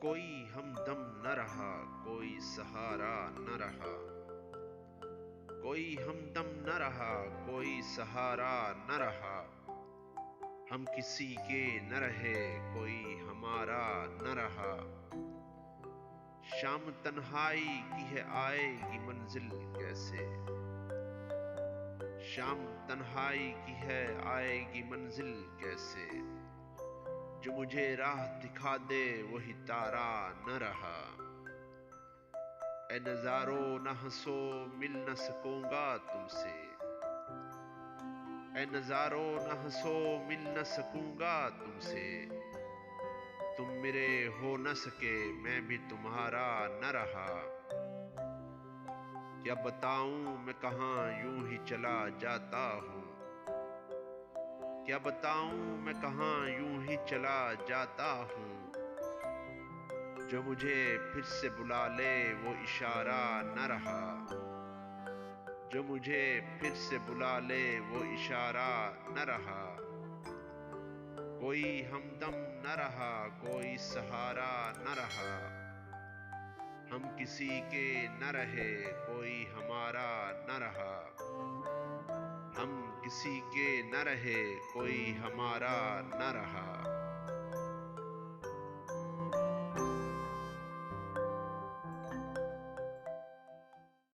کوئی ہمدم نہ رہا، کوئی سہارا نہ رہا، کوئی ہمدم نہ رہا، کوئی سہارا نہ رہا، ہم کسی کے نہ رہے، کوئی ہمارا نہ رہا۔ شام تنہائی کی ہے، آئے گی منزل کیسے؟ شام تنہائی کی ہے، آئے گی منزل کیسے؟ جو مجھے راہ دکھا دے وہی تارا نہ رہا۔ اے نظارو نہ ہنسو، مل نہ سکوں گا تم سے۔ اے نظارو نہ ہنسو، مل نہ سکوں گا تم سے۔ تم میرے ہو نہ سکے، میں بھی تمہارا نہ رہا۔ کیا بتاؤں میں کہاں یوں ہی چلا جاتا ہوں۔ کیا بتاؤں میں کہاں یوں ہی چلا جاتا ہوں۔ جو مجھے پھر سے بلا لے وہ اشارہ نہ رہا۔ جو مجھے پھر سے بلا لے وہ اشارہ نہ رہا۔ کوئی ہمدم نہ رہا، کوئی سہارا نہ رہا، ہم کسی کے نہ رہے، کوئی ہمارا نہ رہا۔ ہم کسی کے نہ رہے، کوئی ہمارا نہ رہا۔